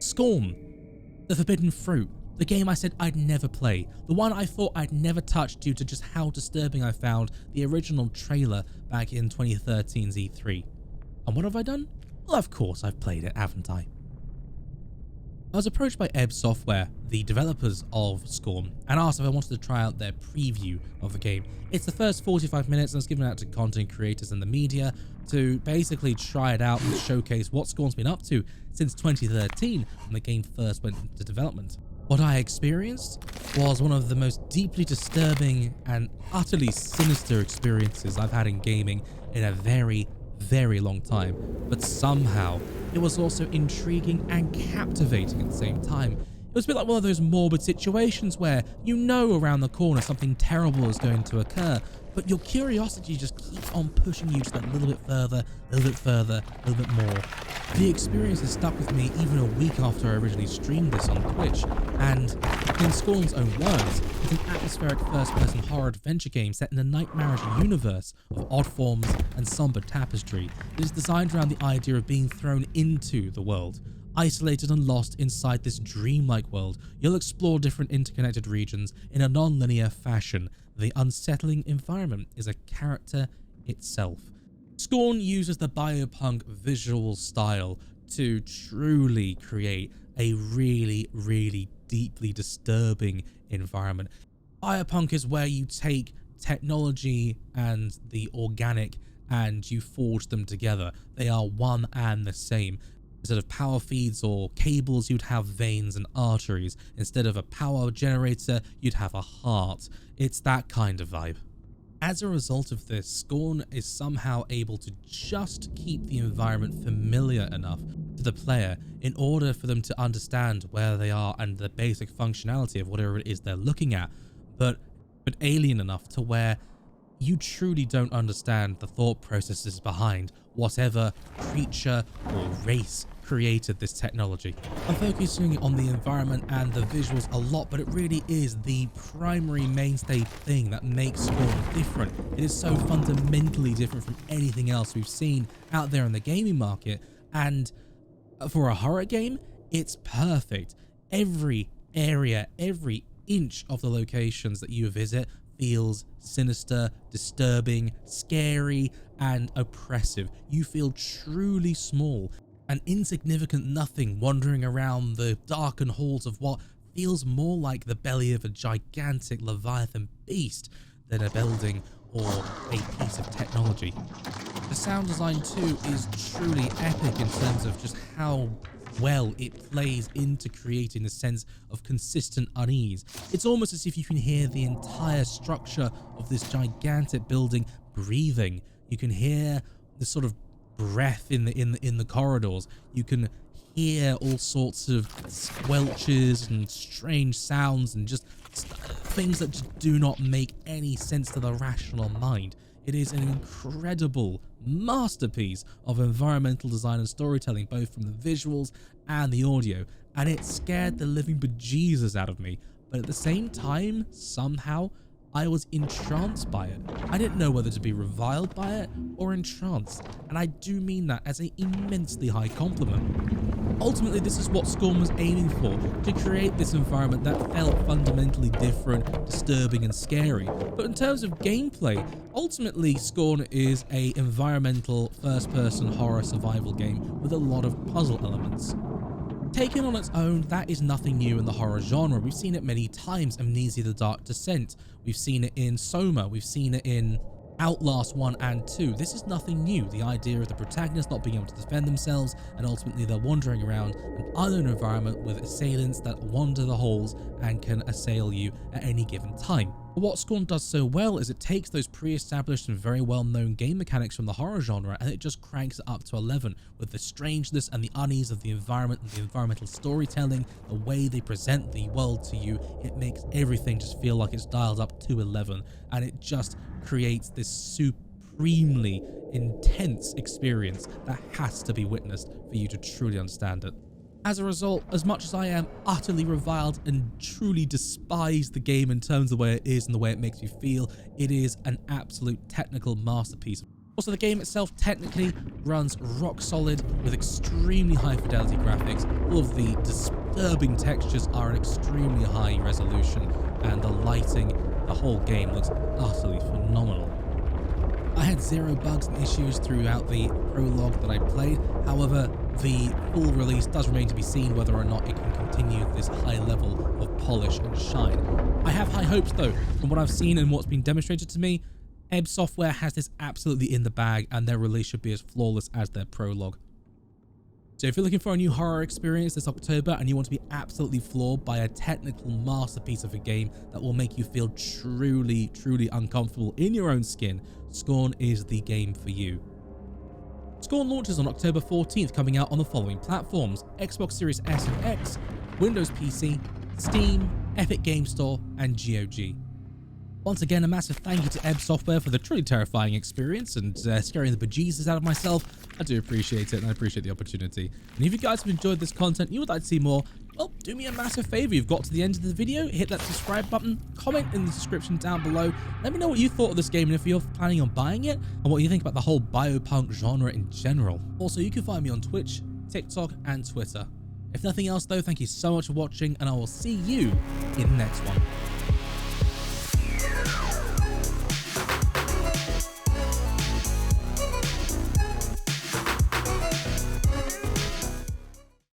Scorn, the forbidden fruit, the game I said I'd never play, the one I thought I'd never touch due to just how disturbing I found the original trailer back in 2013's E3. And what have I done? Well, of course I've played it, haven't I? I was approached by Ebb Software, the developers of Scorn, and asked if I wanted to try out their preview of the game. It's the first 45 minutes and it's given out to content creators and the media to basically try it out and showcase what Scorn's been up to since 2013 when the game first went into development. What I experienced was one of the most deeply disturbing and utterly sinister experiences I've had in gaming in a very, very long time, but somehow it was also intriguing and captivating at the same time. It was a bit like one of those morbid situations where you know around the corner something terrible is going to occur, but your curiosity just keeps on pushing you just that little bit further, a little bit further, a little bit more. The experience has stuck with me even a week after I originally streamed this on Twitch, and in Scorn's own words, it's an atmospheric first-person horror adventure game set in a nightmarish universe of odd forms and somber tapestry. It is designed around the idea of being thrown into the world. Isolated and lost inside this dreamlike world, you'll explore different interconnected regions in a non-linear fashion. The unsettling environment is a character itself. Scorn uses the biopunk visual style to truly create a really, really deeply disturbing environment. Biopunk is where you take technology and the organic and you forge them together. They are one and the same. Instead of power feeds or cables, you'd have veins and arteries. Instead of a power generator, you'd have a heart. It's that kind of vibe. As a result of this, Scorn is somehow able to just keep the environment familiar enough to the player in order for them to understand where they are and the basic functionality of whatever it is they're looking at, but alien enough to where you truly don't understand the thought processes behind whatever creature or race created this technology. I'm focusing on the environment and the visuals a lot, but it really is the primary mainstay thing that makes Scorn different. It is so fundamentally different from anything else we've seen out there in the gaming market, and for a horror game, it's perfect. Every area, every inch of the locations that you visit feels sinister, disturbing, scary, and oppressive. You feel truly small, an insignificant nothing wandering around the darkened halls of what feels more like the belly of a gigantic leviathan beast than a building or a piece of technology. The sound design too is truly epic in terms of just how well it plays into creating a sense of consistent unease. It's almost as if you can hear the entire structure of this gigantic building breathing. You can hear the sort of breath in the corridors. You can hear all sorts of squelches and strange sounds and just things that just do not make any sense to the rational mind. It is an incredible masterpiece of environmental design and storytelling, both from the visuals and the audio, and it scared the living bejesus out of me, but at the same time, somehow, I was entranced by it. I didn't know whether to be reviled by it or entranced, and I do mean that as an immensely high compliment. Ultimately, this is what Scorn was aiming for, to create this environment that felt fundamentally different, disturbing and scary. But in terms of gameplay, ultimately Scorn is an environmental first-person horror survival game with a lot of puzzle elements. Taken on its own, that is nothing new in the horror genre. We've seen it many times. Amnesia: The Dark Descent. We've seen it in Soma. We've seen it in Outlast 1 and 2. This is nothing new. The idea of the protagonist not being able to defend themselves, and ultimately they're wandering around an unknown environment with assailants that wander the halls and can assail you at any given time. But what Scorn does so well is it takes those pre-established and very well-known game mechanics from the horror genre and it just cranks it up to 11 with the strangeness and the unease of the environment and the environmental storytelling, the way they present the world to you. It makes everything just feel like it's dialed up to 11, and it just creates this supremely intense experience that has to be witnessed for you to truly understand it. As a result, as much as I am utterly reviled and truly despise the game in terms of the way it is and the way it makes you feel, it is an absolute technical masterpiece. Also, the game itself technically runs rock solid with extremely high fidelity graphics. All of the disturbing textures are an extremely high resolution, and the lighting, the whole game looks utterly phenomenal. I had zero bugs and issues throughout the prologue that I played. However, the full release does remain to be seen whether or not it can continue this high level of polish and shine. I have high hopes though. From what I've seen and what's been demonstrated to me, EB Software has this absolutely in the bag, and their release should be as flawless as their prologue. So if you're looking for a new horror experience this October and you want to be absolutely floored by a technical masterpiece of a game that will make you feel truly, truly uncomfortable in your own skin, Scorn is the game for you. Scorn launches on October 14th, coming out on the following platforms: Xbox Series S and X, Windows PC, Steam, Epic Game Store, and GOG. Once again, a massive thank you to EB Software for the truly terrifying experience and scaring the bejesus out of myself. I do appreciate it, and I appreciate the opportunity. And if you guys have enjoyed this content and you would like to see more, well, do me a massive favor. You've got to the end of the video, hit that subscribe button, comment in the description down below. Let me know what you thought of this game and if you're planning on buying it, and what you think about the whole biopunk genre in general. Also, you can find me on Twitch, TikTok, and Twitter. If nothing else though, thank you so much for watching, and I will see you in the next one.